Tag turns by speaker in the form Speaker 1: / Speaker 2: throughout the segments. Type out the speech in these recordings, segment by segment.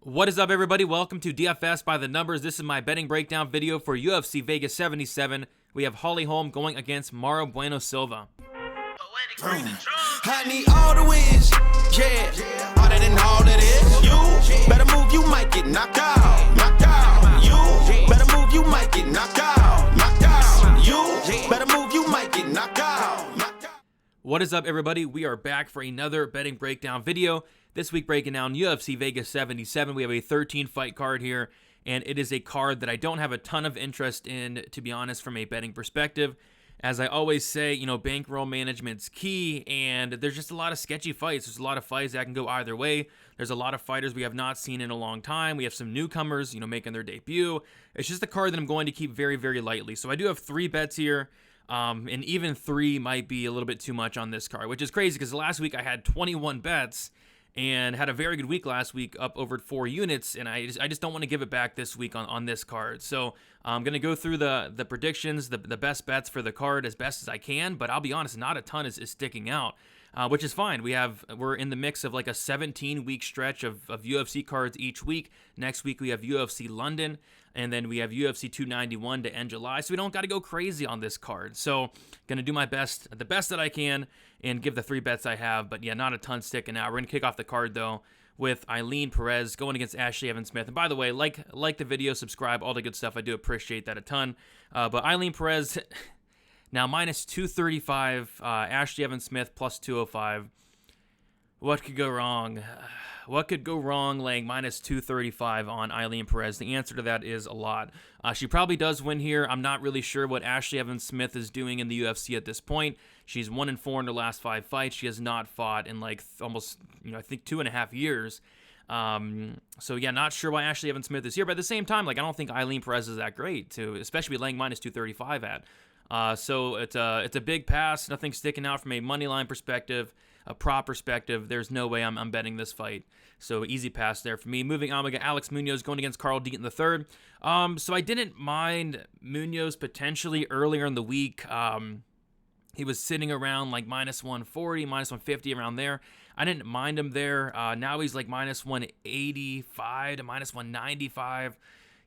Speaker 1: What is up, everybody? Welcome to DFS by the Numbers. This is my betting breakdown video for UFC Vegas 77. We have Holm going against Silva.
Speaker 2: I need all the wins, yeah. All that and all that is. You better move, you might get knocked out. Knocked out. You better move, you might get knocked out. Knocked out. You better move, you might get knocked out. Knocked out.
Speaker 1: What is up, everybody? We are back for another betting breakdown video. This week breaking down UFC Vegas 77. We have a 13-fight card here, and it is a card that I don't have a ton of interest in, to be honest, from a betting perspective. As I always say, bankroll management's key, and there's just a lot of sketchy fights. There's a lot of fights that can go either way. There's a lot of fighters we have not seen in a long time. We have some newcomers, making their debut. It's just a card that I'm going to keep very, very lightly. So I do have 3 bets here, and even 3 might be a little bit too much on this card, which is crazy because last week I had 21 bets and had a very good week last week, up over 4 units, and I just don't want to give it back this week on this card. So I'm going to go through the predictions, the best bets for the card as best as I can, but I'll be honest, not a ton is sticking out, which is fine. We're in the mix of like a 17-week stretch of UFC cards each week. Next week we have UFC London, and then we have UFC 291 to end July, so we don't got to go crazy on this card. So going to do my best, the best that I can, and give the 3 bets I have, but yeah, not a ton sticking out. We're going to kick off the card, though, with Perez going against Ashley Evans-Smith. And by the way, like the video, subscribe, all the good stuff. I do appreciate that a ton. But Perez, now minus 235, Ashley Evans-Smith plus 205. What could go wrong? What could go wrong laying minus 235 on Perez? The answer to that is a lot. She probably does win here. I'm not really sure what Ashley Evans-Smith is doing in the UFC at this point. She's 1-4 in her last 5 fights. She has not fought in almost, I think 2.5 years. So yeah, not sure why Ashley Evans-Smith is here. But at the same time, I don't think Perez is that great, especially laying minus 235 at. So it's a big pass. Nothing sticking out from a money line perspective. A prop perspective, there's no way I'm betting this fight. So easy pass there for me. Moving on, we got Alex Munoz going against Carl Deaton III. So I didn't mind Munoz potentially earlier in the week. He was sitting around minus 140, minus 150, around there. I didn't mind him there. Now he's minus 185 to minus 195.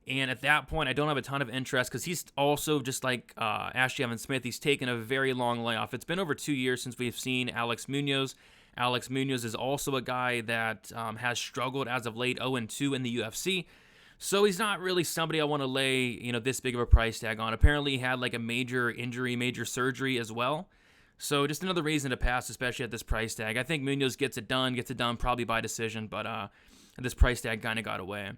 Speaker 1: And at that point, I don't have a ton of interest because he's also just like Ashley Evans-Smith. He's taken a very long layoff. It's been over 2 years since we've seen Alex Munoz. Alex Munoz is also a guy that has struggled as of late, 0-2 in the UFC. So he's not really somebody I want to lay, this big of a price tag on. Apparently, he had a major injury, major surgery as well. So just another reason to pass, especially at this price tag. I think Munoz gets it done probably by decision, but this price tag kind of got away.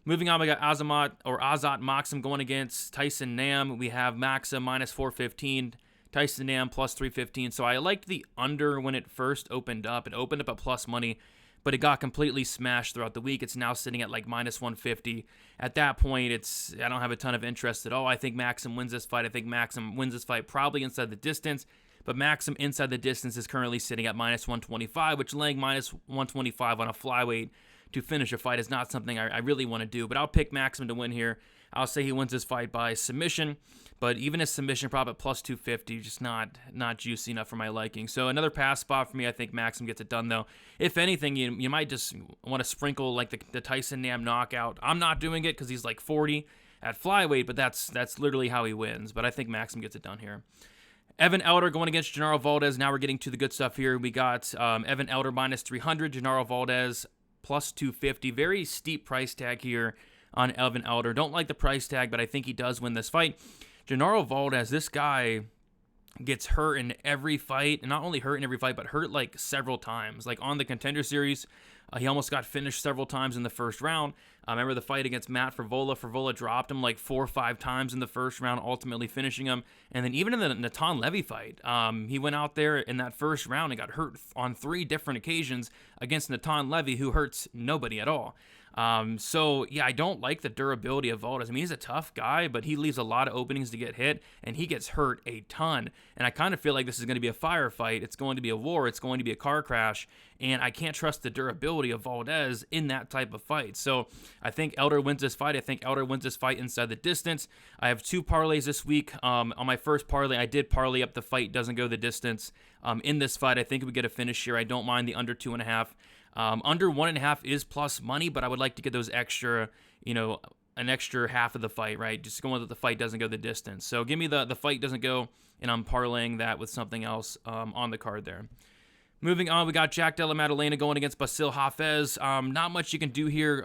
Speaker 1: Moving on, we got Azat Maxim going against Tyson Nam. We have Maxim minus 415, Tyson Nam plus 315. So I liked the under when it first opened up. It opened up at plus money, but it got completely smashed throughout the week. It's now sitting at minus 150. At that point, I don't have a ton of interest at all. I think Maxim wins this fight. I think Maxim wins this fight probably inside the distance, but Maxim inside the distance is currently sitting at minus 125, which laying minus 125 on a flyweight to finish a fight is not something I really want to do, but I'll pick Maxim to win here. I'll say he wins this fight by submission, but even a submission prop at plus 250, just not juicy enough for my liking. So another pass spot for me. I think Maxim gets it done, though. If anything, you might just want to sprinkle the Tyson Nam knockout. I'm not doing it because he's 40 at flyweight, but that's literally how he wins. But I think Maxim gets it done here. Evan Elder going against Genaro Valdez. Now we're getting to the good stuff here. We got Evan Elder minus 300, Genaro Valdez plus 250. Very steep price tag here on Evan Elder. Don't like the price tag, but I think he does win this fight. Genaro Valdez, this guy gets hurt in every fight, and not only hurt in every fight, but hurt several times. On the Contender Series, he almost got finished several times in the first round. I remember the fight against Matt Frevola. Frevola dropped him 4 or 5 times in the first round, ultimately finishing him. And then even in the Natan Levy fight, he went out there in that first round and got hurt on 3 different occasions against Natan Levy, who hurts nobody at all. So yeah, I don't like the durability of Valdez. I mean, he's a tough guy, but he leaves a lot of openings to get hit, and he gets hurt a ton. And I kind of feel like this is going to be a firefight. It's going to be a war. It's going to be a car crash, and I can't trust the durability of Valdez in that type of fight. So I think Elder wins this fight. I think Elder wins this fight inside the distance. I have 2 parlays this week. On my first parlay, I did parlay up the fight doesn't go the distance. In this fight, I think we get a finish here. I don't mind the under 2.5. Under 1.5 is plus money, but I would like to get those extra, an extra half of the fight, right? Just going that the fight doesn't go the distance. So give me the fight doesn't go, and I'm parlaying that with something else on the card there. Moving on, we got Jack Della Maddalena going against Basil Hafez. Not much you can do here.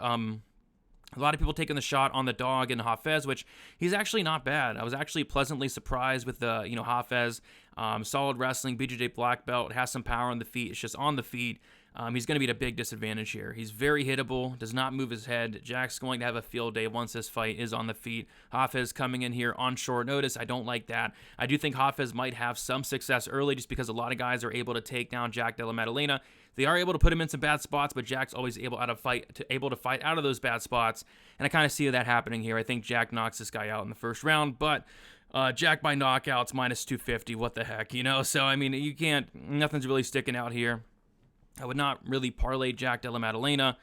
Speaker 1: A lot of people taking the shot on the dog in Hafez, which he's actually not bad. I was actually pleasantly surprised with Hafez. Solid wrestling, BJJ black belt, has some power on the feet. It's just on the feet. He's going to be at a big disadvantage here. He's very hittable, does not move his head. Jack's going to have a field day once this fight is on the feet. Hafez coming in here on short notice. I don't like that. I do think Hafez might have some success early just because a lot of guys are able to take down Jack Della Maddalena. They are able to put him in some bad spots, but Jack's always able to fight out of those bad spots. And I kind of see that happening here. I think Jack knocks this guy out in the first round, but Jack by knockouts minus 250. What the heck, So, I mean, nothing's really sticking out here. I would not really parlay Jack Della Maddalena.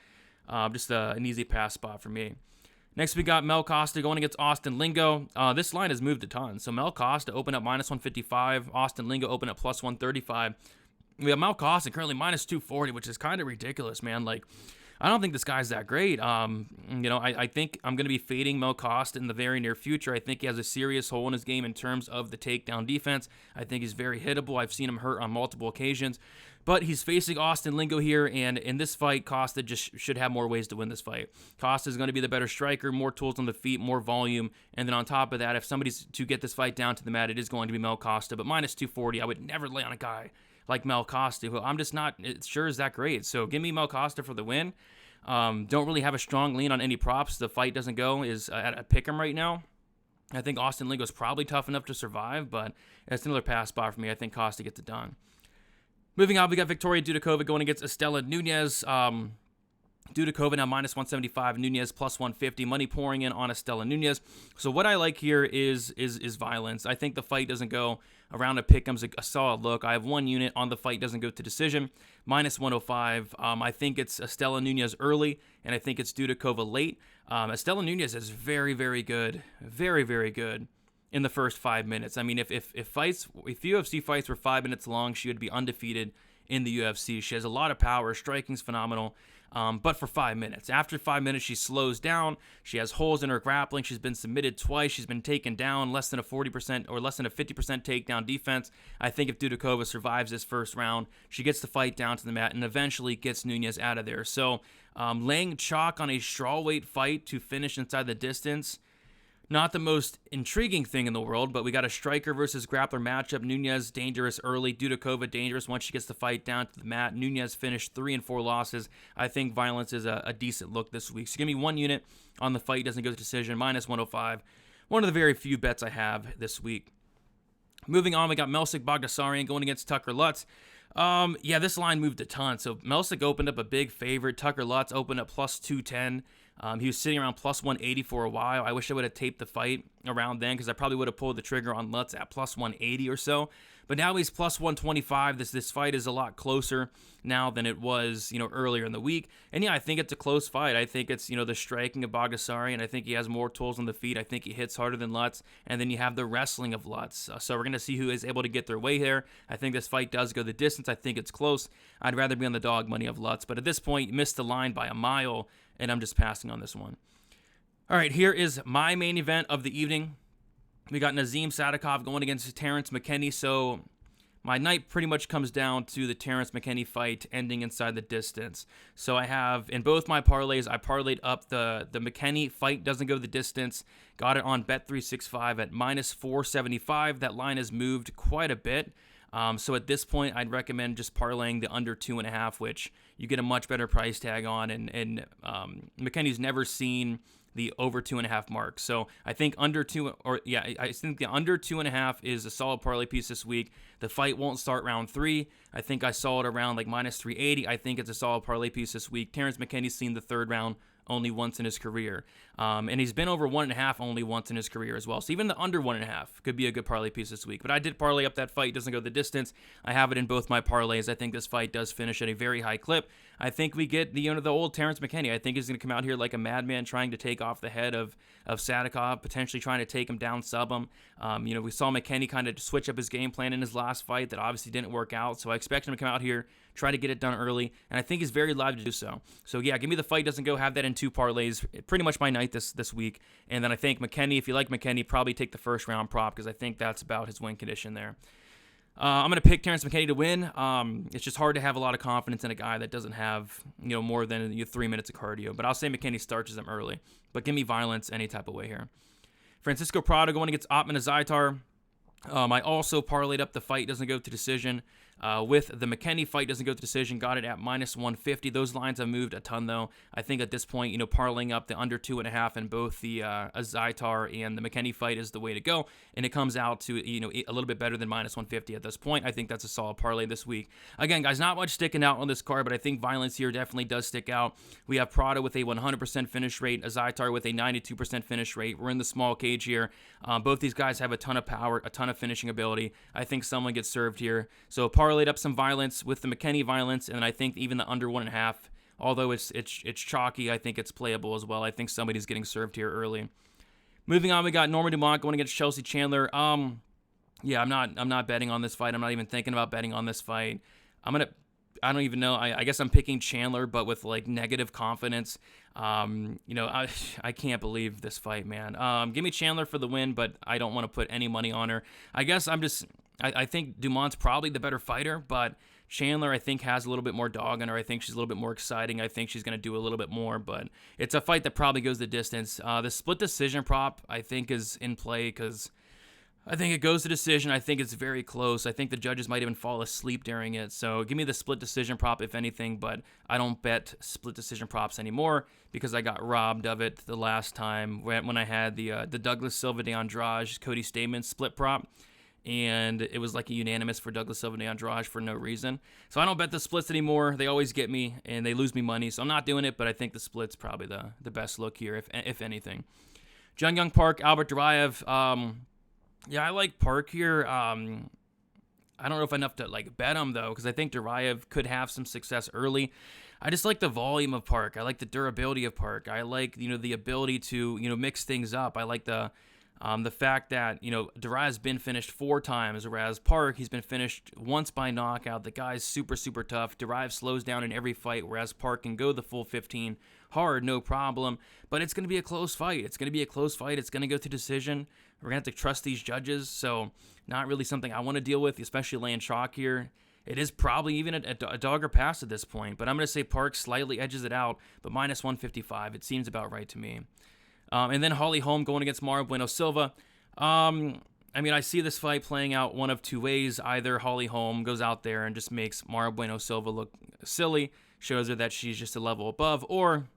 Speaker 1: Just an easy pass spot for me. Next, we got Mel Costa going against Austin Lingo. This line has moved a ton. So Mel Costa opened up minus 155. Austin Lingo opened up plus 135. We have Mel Costa currently minus 240, which is kind of ridiculous, man. Like, I don't think this guy's that great. I think I'm going to be fading Mel Costa in the very near future. I think he has a serious hole in his game in terms of the takedown defense. I think he's very hittable. I've seen him hurt on multiple occasions. But he's facing Austin Lingo here, and in this fight, Costa just should have more ways to win this fight. Costa is going to be the better striker, more tools on the feet, more volume, and then on top of that, if somebody's to get this fight down to the mat, it is going to be Mel Costa. But minus 240, I would never lay on a guy like Mel Costa, who I'm just not sure is that great. So give me Mel Costa for the win. Don't really have a strong lean on any props. The fight doesn't go is at a pick'em right now. I think Austin Lingo is probably tough enough to survive, but it's another pass spot for me. I think Costa gets it done. Moving on, we got Victoria Dudukova going against Estela Nunez. Dudukova now minus 175, Nunez plus 150. Money pouring in on Estela Nunez. So what I like here is violence. I think the fight doesn't go around a pick'em's a solid look. I have one unit on the fight doesn't go to decision, minus 105. I think it's Estela Nunez early, and I think it's Dudukova late. Estela Nunez is very, very good. Very, very good in the first 5 minutes. I mean, if UFC fights were 5 minutes long, she would be undefeated in the UFC. She has a lot of power. Striking's phenomenal. But for 5 minutes. After 5 minutes, she slows down. She has holes in her grappling. She's been submitted twice. She's been taken down, less than a 40% or less than a 50% takedown defense. I think if Dudukova survives this first round, she gets the fight down to the mat and eventually gets Nunez out of there. So laying chalk on a strawweight fight to finish inside the distance, not the most intriguing thing in the world, but we got a striker versus grappler matchup. Nunez dangerous early, Dudukova dangerous once she gets the fight down to the mat. Nunez finished 3 and 4 losses. I think violence is a decent look this week. So give me one unit on the fight doesn't go to decision, minus 105. One of the very few bets I have this week. Moving on, we got Melsik Bagdasaryan going against Tucker Lutz. This line moved a ton. So Melsik opened up a big favorite. Tucker Lutz opened up plus 210. He was sitting around plus 180 for a while. I wish I would have taped the fight around then because I probably would have pulled the trigger on Lutz at plus 180 or so. But now he's plus 125. This fight is a lot closer now than it was, earlier in the week. And yeah, I think it's a close fight. I think it's, the striking of Bagdasaryan. I think he has more tools on the feet. I think he hits harder than Lutz. And then you have the wrestling of Lutz. So we're going to see who is able to get their way here. I think this fight does go the distance. I think it's close. I'd rather be on the dog money of Lutz. But at this point, you missed the line by a mile, and I'm just passing on this one. All right, here is my main event of the evening. We got Nazim Sadikov going against Terrence McKinney. So my night pretty much comes down to the Terrence McKinney fight ending inside the distance. So I have, in both my parlays, I parlayed up the McKinney fight doesn't go the distance. Got it on Bet365 at minus 475. That line has moved quite a bit. So at this point, I'd recommend just parlaying the under 2.5, which you get a much better price tag on. And McKinney's never seen the over 2.5 mark. So I think I think the under 2.5 is a solid parlay piece this week. The fight won't start round 3. I think I saw it around like minus 380. I think it's a solid parlay piece this week. Terrence McKinney's seen the third round only once in his career. And he's been over 1.5 only once in his career as well. So even the under 1.5 could be a good parlay piece this week. But I did parlay up that fight. Doesn't go the distance. I have it in both my parlays. I think this fight does finish at a very high clip. I think we get the old Terrence McKinney. I think he's going to come out here like a madman, trying to take off the head of Sadov, potentially trying to take him down, sub him. We saw McKinney kind of switch up his game plan in his last fight that obviously didn't work out. So I expect him to come out here, try to get it done early, and I think he's very live to do so. So yeah, give me the fight doesn't go. Have that in 2 parlays. Pretty much my night this week. And then I think McKinney, if you like McKinney, probably take the first round prop because I think that's about his win condition there. I'm going to pick Terrence McKinney to win. It's just hard to have a lot of confidence in a guy that doesn't have more than 3 minutes of cardio. But I'll say McKinney starches him early. But give me violence any type of way here. Francisco Prado going against Otman Azaitar. I also parlayed up the fight doesn't go to decision. With the McKinney fight doesn't go to decision, got it at -150. Those lines have moved a ton, though. I think at this point, parlaying up the under 2.5 in both the Azaitar and the McKinney fight is the way to go, and it comes out to a little bit better than -150 at this point. I think that's a solid parlay this week. Again, guys, not much sticking out on this card, but I think violence here definitely does stick out. We have Prado with a 100% finish rate, Azaitar with a 92% finish rate. We're in the small cage here. Both these guys have a ton of power, a ton of finishing ability. I think someone gets served here. So parlayed up some violence with the McKinney violence, and I think even the under 1.5, although it's chalky, I think it's playable as well. I think somebody's getting served here early. Moving on, we got Norma Dumont going against Chelsea Chandler. Yeah, I'm not betting on this fight. I'm not even thinking about betting on this fight. I don't even know. I guess I'm picking Chandler, but with like negative confidence. I can't believe this fight, man. Give me Chandler for the win, but I don't want to put any money on her. I guess I think Dumont's probably the better fighter, but Chandler, I think, has a little bit more dog in her. I think she's a little bit more exciting. I think she's going to do a little bit more, but it's a fight that probably goes the distance. The split decision prop, I think, is in play because I think it goes to decision. I think it's very close. I think the judges might even fall asleep during it. So give me the split decision prop, if anything, but I don't bet split decision props anymore because I got robbed of it the last time when I had the Douglas Silva de Andrade Cody Stamen split prop. And it was like a unanimous for Douglas Silva de Andrade for no reason. So I don't bet the splits anymore. They always get me, and they lose me money. So I'm not doing it, but I think the split's probably the best look here, if anything. Jung Young Park, Albert Duraev. Yeah, I like Park here. I don't know if enough to bet him, though, because I think Duraev could have some success early. I just like the volume of Park. I like the durability of Park. I like, the ability to, mix things up. I like the fact that, Duraev's been finished 4 times, whereas Park, he's been finished once by knockout. The guy's super, super tough. Duraev slows down in every fight, whereas Park can go the full 15 hard, no problem. But it's going to be a close fight. It's going to go to decision. We're going to have to trust these judges, so not really something I want to deal with, especially laying chalk here. It is probably even a dog or pass at this point, but I'm going to say Park slightly edges it out, but -155. It seems about right to me. And then Holm going against Mario Bueno Silva. I see this fight playing out one of 2 ways. Either Holm goes out there and just makes Mario Bueno Silva look silly, shows her that she's just a level above, or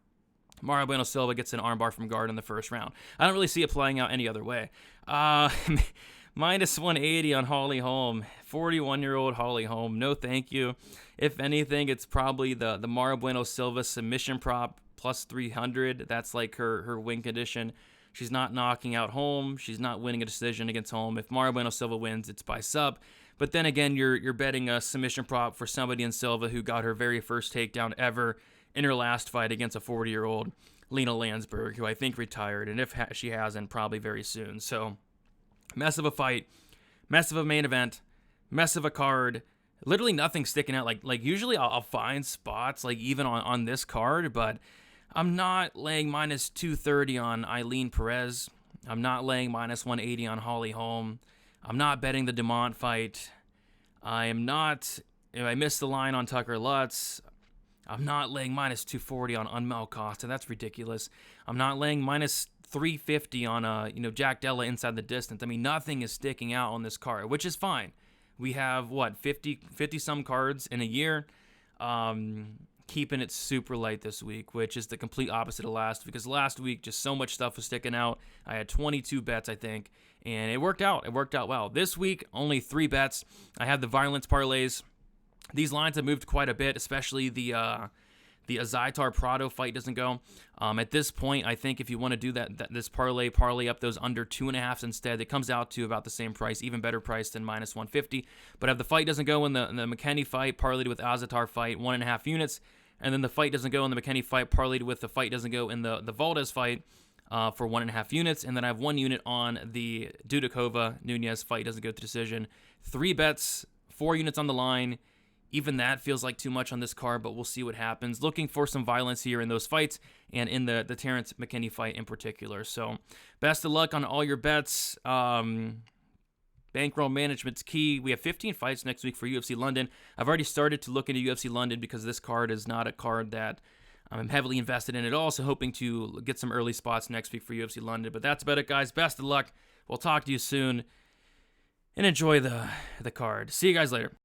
Speaker 1: Mario Bueno Silva gets an armbar from guard in the first round. I don't really see it playing out any other way. -180 on Holm. 41-year-old Holm. No thank you. If anything, it's probably the Mario Bueno Silva submission prop +300. That's like her win condition. She's not knocking out Holm. She's not winning a decision against Holm. If Mario Bueno Silva wins, it's by sub. But then again, you're betting a submission prop for somebody in Silva who got her very first takedown ever in her last fight against a 40-year-old Lena Landsberg, who I think retired, and if she hasn't, probably very soon. So, mess of a fight, mess of a main event, mess of a card. Literally nothing sticking out. Like usually I'll find spots even on this card, but I'm not laying -230 on Eileen Perez. I'm not laying -180 on Holm. I'm not betting the Dumont fight. I missed the line on Tucker Lutz. I'm not laying -240 on Unmel Costa. That's ridiculous. I'm not laying -350 on Jack Della inside the distance. Nothing is sticking out on this card, which is fine. We have 50 some cards in a year. Keeping it super light this week, which is the complete opposite of last week, because last week just so much stuff was sticking out. I had 22 bets, I think, and it worked out. It worked out well. This week, only 3 bets. I had the violence parlays. These lines have moved quite a bit, especially the Azaitar Prado fight doesn't go. At this point, I think if you want to do this parlay up those under 2.5s instead, it comes out to about the same price, even better price than -150. But if the fight doesn't go in the McKinney fight, parlayed with Azaitar fight, 1.5 units, And then the fight doesn't go in the McKinney fight, parlayed with the fight doesn't go in the Valdez fight for 1.5 units. And then I have 1 unit on the Dudukova Nunez fight, doesn't go to decision. 3 bets, 4 units on the line. Even that feels like too much on this card, but we'll see what happens. Looking for some violence here in those fights and in the Terrence McKinney fight in particular. So best of luck on all your bets. Bankroll management's key. We have 15 fights next week for UFC London. I've already started to look into UFC London because this card is not a card that I'm heavily invested in at all, so hoping to get some early spots next week for UFC London. But that's about it, guys. Best of luck. We'll talk to you soon, and enjoy the card. See you guys later.